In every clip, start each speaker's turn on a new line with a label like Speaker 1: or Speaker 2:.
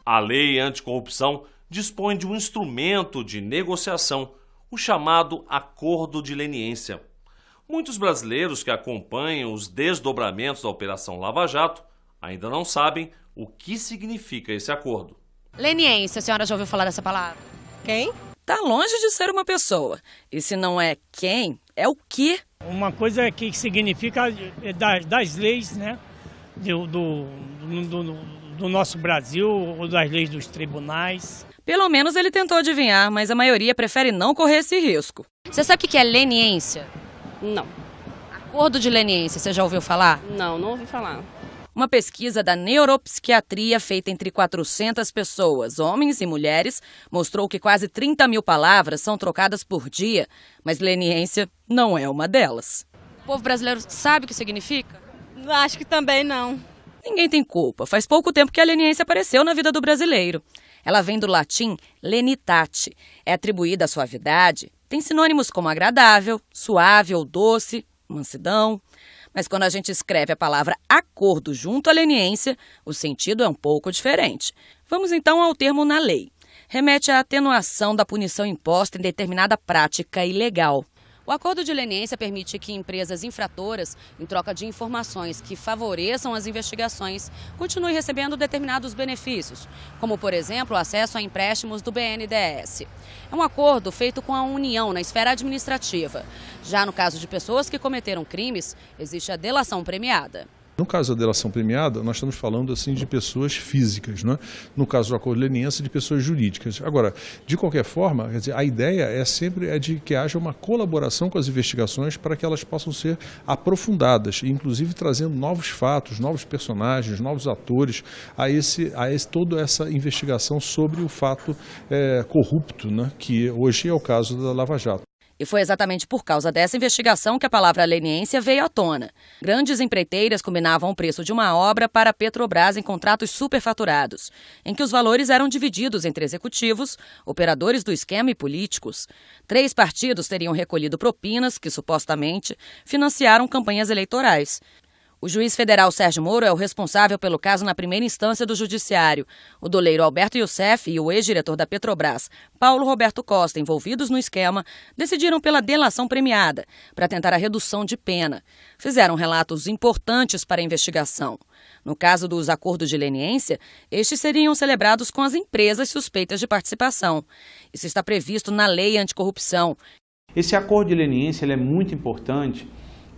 Speaker 1: A lei anticorrupção dispõe de um instrumento de negociação, o chamado Acordo de Leniência. Muitos brasileiros que acompanham os desdobramentos da Operação Lava Jato ainda não sabem o que significa esse acordo.
Speaker 2: Leniência, a senhora já ouviu falar dessa palavra?
Speaker 3: Quem?
Speaker 2: Tá longe de ser uma pessoa. E se não é quem, é o que.
Speaker 4: Uma coisa que significa das leis, né, do nosso Brasil, ou das leis dos tribunais.
Speaker 2: Pelo menos ele tentou adivinhar, mas a maioria prefere não correr esse risco. Você sabe o que é leniência?
Speaker 3: Não.
Speaker 2: Acordo de leniência, você já ouviu falar?
Speaker 3: Não ouvi falar.
Speaker 2: Uma pesquisa da neuropsiquiatria feita entre 400 pessoas, homens e mulheres, mostrou que quase 30 mil palavras são trocadas por dia, mas leniência não é uma delas. O povo brasileiro sabe o que significa?
Speaker 3: Acho que também não.
Speaker 2: Ninguém tem culpa. Faz pouco tempo que a leniência apareceu na vida do brasileiro. Ela vem do latim lenitate. É atribuída à suavidade. Tem sinônimos como agradável, suave ou doce, mansidão. Mas quando a gente escreve a palavra acordo junto à leniência, o sentido é um pouco diferente. Vamos então ao termo na lei. Remete à atenuação da punição imposta em determinada prática ilegal. O acordo de leniência permite que empresas infratoras, em troca de informações que favoreçam as investigações, continuem recebendo determinados benefícios, como, por exemplo, o acesso a empréstimos do BNDES. É um acordo feito com a União na esfera administrativa. Já no caso de pessoas que cometeram crimes, existe a delação premiada.
Speaker 5: No caso da delação premiada, nós estamos falando assim de pessoas físicas, né? No caso do acordo de leniência, de pessoas jurídicas. Agora, de qualquer forma, quer dizer, a ideia é sempre de que haja uma colaboração com as investigações para que elas possam ser aprofundadas, inclusive trazendo novos fatos, novos personagens, novos atores a toda essa investigação sobre o fato corrupto, né? Que hoje é o caso da Lava Jato.
Speaker 2: E foi exatamente por causa dessa investigação que a palavra leniência veio à tona. Grandes empreiteiras combinavam o preço de uma obra para a Petrobras em contratos superfaturados, em que os valores eram divididos entre executivos, operadores do esquema e políticos. 3 partidos teriam recolhido propinas que, supostamente, financiaram campanhas eleitorais. O juiz federal Sérgio Moro é o responsável pelo caso na primeira instância do judiciário. O doleiro Alberto Youssef e o ex-diretor da Petrobras, Paulo Roberto Costa, envolvidos no esquema, decidiram pela delação premiada, para tentar a redução de pena. Fizeram relatos importantes para a investigação. No caso dos acordos de leniência, estes seriam celebrados com as empresas suspeitas de participação. Isso está previsto na lei anticorrupção.
Speaker 6: Esse acordo de leniência ele é muito importante,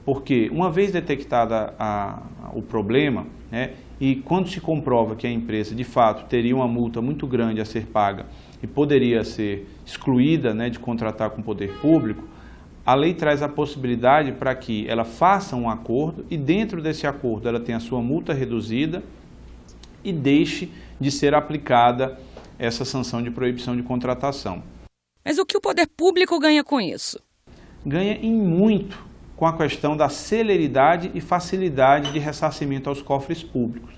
Speaker 6: porque uma vez detectada o problema, né, e quando se comprova que a empresa de fato teria uma multa muito grande a ser paga e poderia ser excluída, né, de contratar com o poder público, a lei traz a possibilidade para que ela faça um acordo e dentro desse acordo ela tenha a sua multa reduzida e deixe de ser aplicada essa sanção de proibição de contratação.
Speaker 2: Mas o que o poder público ganha com isso?
Speaker 6: Ganha em muito com a questão da celeridade e facilidade de ressarcimento aos cofres públicos.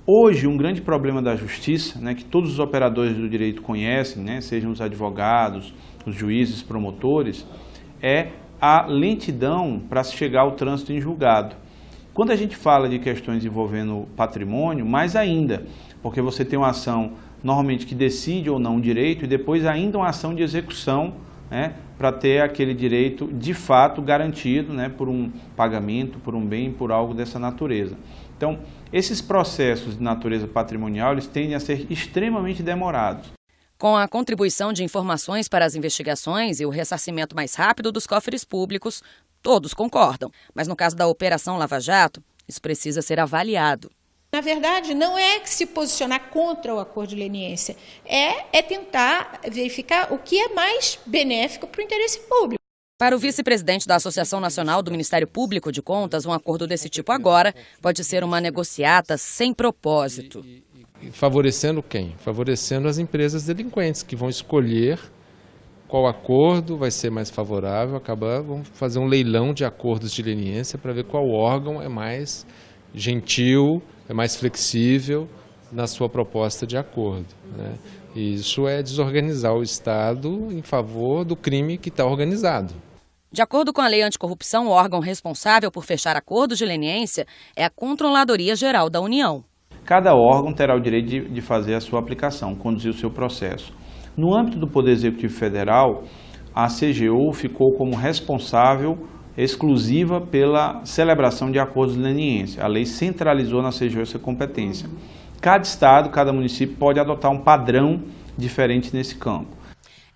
Speaker 6: Hoje, um grande problema da justiça, né, que todos os operadores do direito conhecem, né, sejam os advogados, os juízes, promotores, é a lentidão para se chegar ao trânsito em julgado. Quando a gente fala de questões envolvendo patrimônio, mais ainda, porque você tem uma ação normalmente que decide ou não o direito e depois ainda uma ação de execução, né, para ter aquele direito de fato garantido, né, por um pagamento, por um bem, por algo dessa natureza. Então, esses processos de natureza patrimonial, eles tendem a ser extremamente demorados.
Speaker 2: Com a contribuição de informações para as investigações e o ressarcimento mais rápido dos cofres públicos, todos concordam. Mas no caso da Operação Lava Jato, isso precisa ser avaliado.
Speaker 7: Na verdade, não é se posicionar contra o acordo de leniência, é tentar verificar o que é mais benéfico para o interesse público.
Speaker 2: Para o vice-presidente da Associação Nacional do Ministério Público de Contas, um acordo desse tipo agora pode ser uma negociata sem propósito.
Speaker 8: Favorecendo quem? Favorecendo as empresas delinquentes, que vão escolher qual acordo vai ser mais favorável, vamos fazer um leilão de acordos de leniência para ver qual órgão é mais gentil, é mais flexível na sua proposta de acordo, né? E isso é desorganizar o Estado em favor do crime que está organizado.
Speaker 2: De acordo com a lei anticorrupção, o órgão responsável por fechar acordos de leniência é a Controladoria Geral da União.
Speaker 6: cada órgão terá o direito de fazer a sua aplicação, conduzir o seu processo. No âmbito do Poder Executivo Federal, a CGU ficou como responsável exclusiva pela celebração de acordos de leniência. A lei centralizou na CGU essa competência. Cada estado, cada município pode adotar um padrão diferente nesse campo.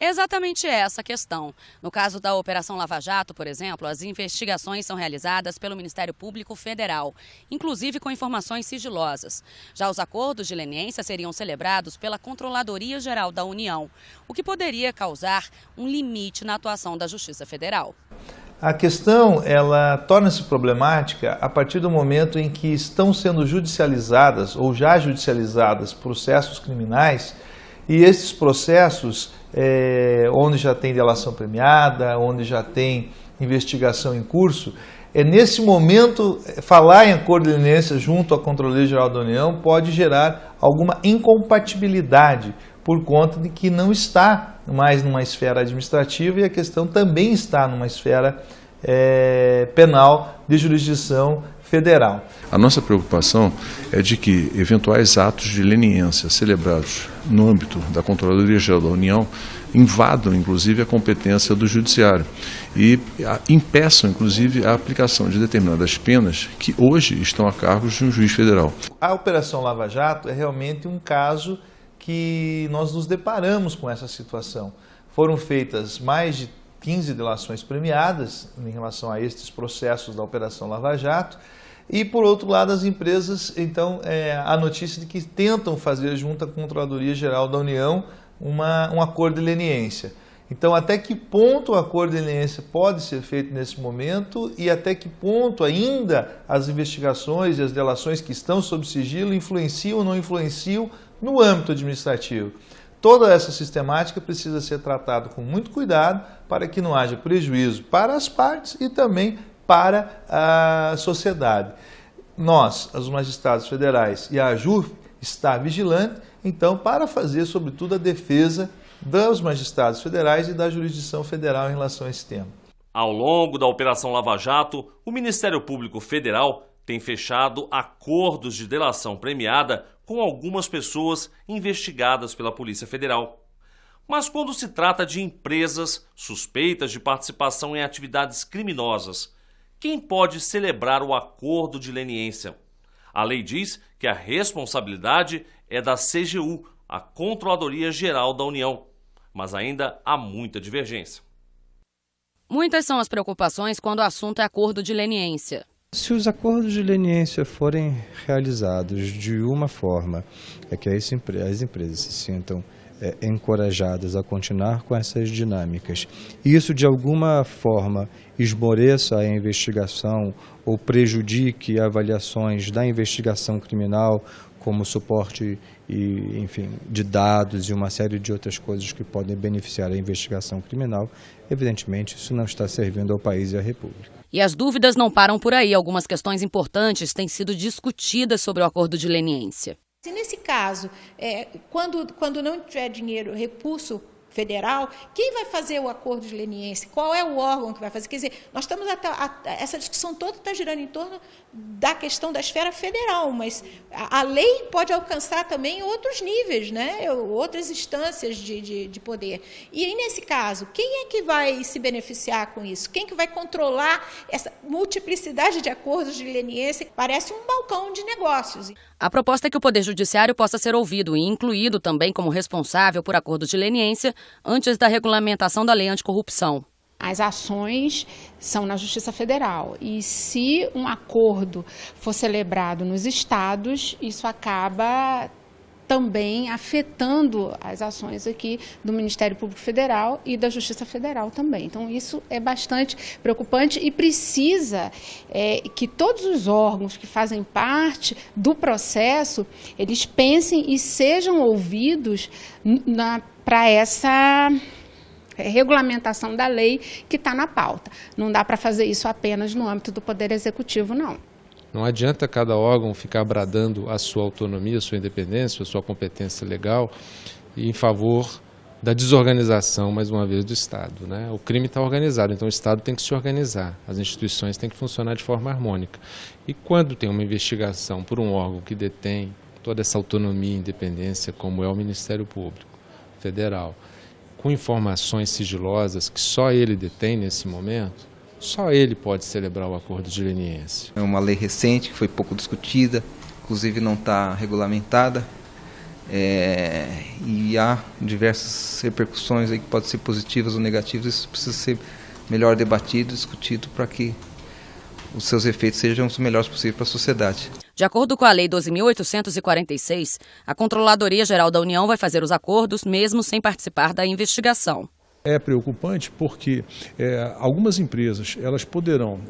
Speaker 2: Exatamente essa a questão. No caso da Operação Lava Jato, por exemplo, as investigações são realizadas pelo Ministério Público Federal, inclusive com informações sigilosas. Já os acordos de leniência seriam celebrados pela Controladoria Geral da União, o que poderia causar um limite na atuação da Justiça Federal.
Speaker 9: A questão, ela torna-se problemática a partir do momento em que estão sendo judicializadas ou já judicializadas processos criminais, e esses processos, onde já tem delação premiada, onde já tem investigação em curso, nesse momento, falar em acordo de leniência junto à Controladoria Geral da União pode gerar alguma incompatibilidade, por conta de que não está mais numa esfera administrativa e a questão também está numa esfera penal de jurisdição federal.
Speaker 5: A nossa preocupação é de que eventuais atos de leniência celebrados no âmbito da Controladoria Geral da União invadam, inclusive, a competência do Judiciário e impeçam, inclusive, a aplicação de determinadas penas que hoje estão a cargo de um juiz federal.
Speaker 9: A Operação Lava Jato é realmente um caso que nós nos deparamos com essa situação. Foram feitas mais de 15 delações premiadas em relação a estes processos da Operação Lava Jato. E, por outro lado, as empresas, então, a notícia de que tentam fazer junto à Controladoria Geral da União um acordo de leniência. Então, até que ponto o acordo de leniência pode ser feito nesse momento e até que ponto ainda as investigações e as delações que estão sob sigilo influenciam ou não influenciam no âmbito administrativo. Toda essa sistemática precisa ser tratada com muito cuidado para que não haja prejuízo para as partes e também para a sociedade. Nós, os magistrados federais e a AJUF, está vigilante, então, para fazer, sobretudo, a defesa dos magistrados federais e da jurisdição federal em relação a esse tema.
Speaker 1: Ao longo da Operação Lava Jato, o Ministério Público Federal tem fechado acordos de delação premiada com algumas pessoas investigadas pela Polícia Federal. Mas quando se trata de empresas suspeitas de participação em atividades criminosas, quem pode celebrar o acordo de leniência? A lei diz que a responsabilidade é da CGU, a Controladoria Geral da União, mas ainda há muita divergência.
Speaker 2: Muitas são as preocupações quando o assunto é acordo de leniência.
Speaker 10: Se os acordos de leniência forem realizados de uma forma que as empresas se sintam encorajadas a continuar com essas dinâmicas, e isso de alguma forma esmoreça a investigação ou prejudique avaliações da investigação criminal, como suporte de dados e uma série de outras coisas que podem beneficiar a investigação criminal, evidentemente isso não está servindo ao país e à República.
Speaker 2: E as dúvidas não param por aí. Algumas questões importantes têm sido discutidas sobre o acordo de leniência.
Speaker 7: Se nesse caso, quando não tiver dinheiro, recurso federal, quem vai fazer o acordo de leniência? Qual é o órgão que vai fazer? Quer dizer, nós estamos essa discussão toda está girando em torno da questão da esfera federal, mas a lei pode alcançar também outros níveis, né? Outras instâncias de poder. E aí, nesse caso, quem é que vai se beneficiar com isso? Quem que vai controlar essa multiplicidade de acordos de leniência? Parece um balcão de negócios.
Speaker 2: A proposta é que o Poder Judiciário possa ser ouvido e incluído também como responsável por acordo de leniência antes da regulamentação da lei anticorrupção.
Speaker 11: As ações são na Justiça Federal e se um acordo for celebrado nos estados, isso acaba também afetando as ações aqui do Ministério Público Federal e da Justiça Federal também. Então, isso é bastante preocupante e precisa que todos os órgãos que fazem parte do processo, eles pensem e sejam ouvidos para essa regulamentação da lei que está na pauta. Não dá para fazer isso apenas no âmbito do Poder Executivo, não.
Speaker 8: Não adianta cada órgão ficar bradando a sua autonomia, a sua independência, a sua competência legal em favor da desorganização, mais uma vez, do Estado, né? O crime está organizado, então o Estado tem que se organizar, as instituições têm que funcionar de forma harmônica. E quando tem uma investigação por um órgão que detém toda essa autonomia e independência como é o Ministério Público Federal, com informações sigilosas que só ele detém nesse momento, só ele pode celebrar o acordo de leniência.
Speaker 12: É uma lei recente que foi pouco discutida, inclusive não está regulamentada, e há diversas repercussões aí que podem ser positivas ou negativas. Isso precisa ser melhor debatido, discutido para que os seus efeitos sejam os melhores possíveis para a sociedade.
Speaker 2: De acordo com a Lei 12.846, a Controladoria Geral da União vai fazer os acordos mesmo sem participar da investigação.
Speaker 5: É preocupante porque algumas empresas elas poderão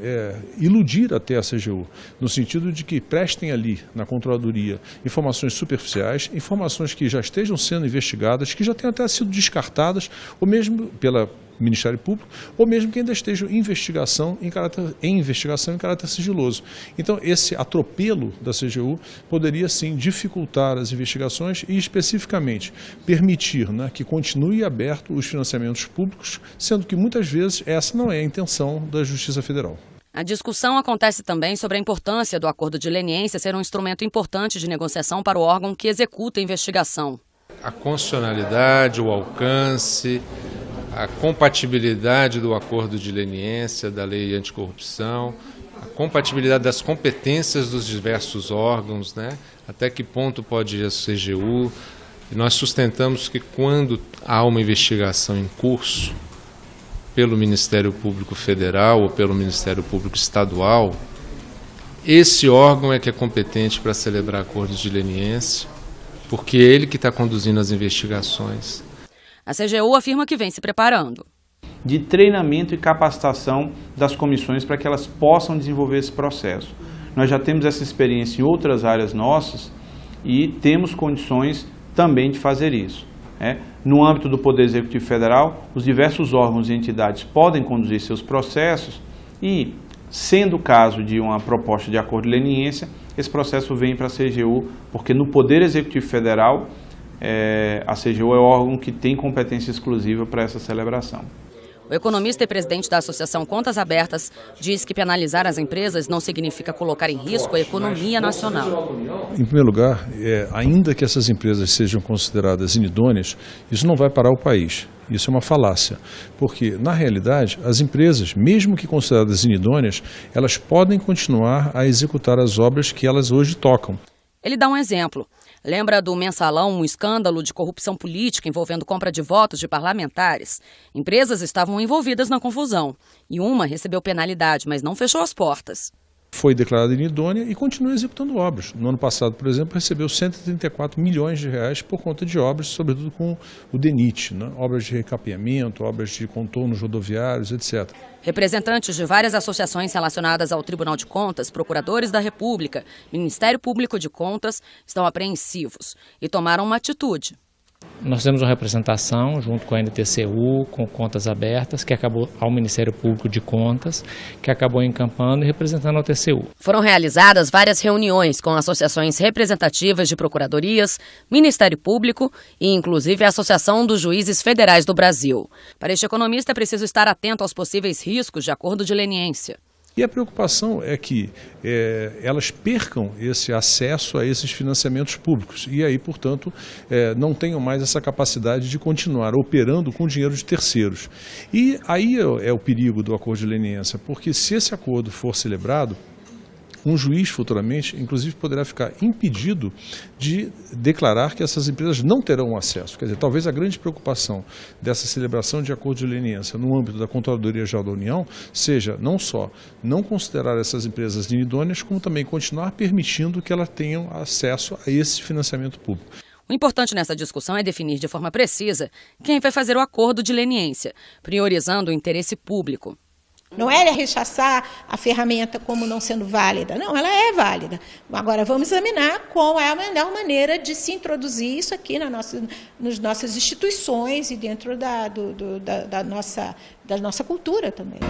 Speaker 5: iludir até a CGU, no sentido de que prestem ali na Controladoria informações superficiais, informações que já estejam sendo investigadas, que já tenham até sido descartadas, ou mesmo pelo Ministério Público, ou mesmo que ainda estejam em investigação em caráter sigiloso. Então, esse atropelo da CGU poderia, sim, dificultar as investigações e, especificamente, permitir, né, que continue aberto os financiamentos públicos, sendo que, muitas vezes, essa não é a intenção da Justiça Federal.
Speaker 2: A discussão acontece também sobre a importância do acordo de leniência ser um instrumento importante de negociação para o órgão que executa a investigação.
Speaker 8: A constitucionalidade, o alcance, a compatibilidade do acordo de leniência, da lei anticorrupção, a compatibilidade das competências dos diversos órgãos, né? Até que ponto pode ir a CGU. E nós sustentamos que quando há uma investigação em curso pelo Ministério Público Federal ou pelo Ministério Público Estadual, esse órgão é que é competente para celebrar acordos de leniência, porque é ele que está conduzindo as investigações.
Speaker 2: A CGU afirma que vem se preparando.
Speaker 6: De treinamento e capacitação das comissões para que elas possam desenvolver esse processo. Nós já temos essa experiência em outras áreas nossas e temos condições também de fazer isso. No âmbito do Poder Executivo Federal, os diversos órgãos e entidades podem conduzir seus processos e, sendo o caso de uma proposta de acordo de leniência, esse processo vem para a CGU, porque no Poder Executivo Federal, a CGU é o órgão que tem competência exclusiva para essa celebração.
Speaker 2: O economista e presidente da Associação Contas Abertas diz que penalizar as empresas não significa colocar em risco a economia nacional.
Speaker 5: Em primeiro lugar, ainda que essas empresas sejam consideradas inidôneas, isso não vai parar o país. Isso é uma falácia, porque, na realidade, as empresas, mesmo que consideradas inidôneas, elas podem continuar a executar as obras que elas hoje tocam.
Speaker 2: Ele dá um exemplo. Lembra do Mensalão, um escândalo de corrupção política envolvendo compra de votos de parlamentares? Empresas estavam envolvidas na confusão e uma recebeu penalidade, mas não fechou as portas.
Speaker 5: Foi declarada inidônea e continua executando obras. No ano passado, por exemplo, recebeu 134 milhões de reais por conta de obras, sobretudo com o DENIT, né? Obras de recapeamento, obras de contornos rodoviários, etc.
Speaker 2: Representantes de várias associações relacionadas ao Tribunal de Contas, procuradores da República, Ministério Público de Contas, estão apreensivos e tomaram uma atitude.
Speaker 13: Nós temos uma representação junto com a NTCU, com Contas Abertas, que acabou ao Ministério Público de Contas, que acabou encampando e representando a TCU.
Speaker 2: Foram realizadas várias reuniões com associações representativas de procuradorias, Ministério Público e, inclusive, a Associação dos Juízes Federais do Brasil. Para este economista, é preciso estar atento aos possíveis riscos de acordo de leniência.
Speaker 5: E a preocupação é que elas percam esse acesso a esses financiamentos públicos e aí, portanto, não tenham mais essa capacidade de continuar operando com dinheiro de terceiros. E aí é o perigo do acordo de leniência, porque se esse acordo for celebrado, um juiz futuramente, inclusive, poderá ficar impedido de declarar que essas empresas não terão acesso. Quer dizer, talvez a grande preocupação dessa celebração de acordo de leniência no âmbito da Controladoria Geral da União seja não só não considerar essas empresas inidôneas, como também continuar permitindo que elas tenham acesso a esse financiamento público.
Speaker 2: O importante nessa discussão é definir de forma precisa quem vai fazer o acordo de leniência, priorizando o interesse público.
Speaker 7: Não é rechaçar a ferramenta como não sendo válida. Não, ela é válida. Agora, vamos examinar qual é a melhor maneira de se introduzir isso aqui nas nossas instituições e dentro da nossa cultura também.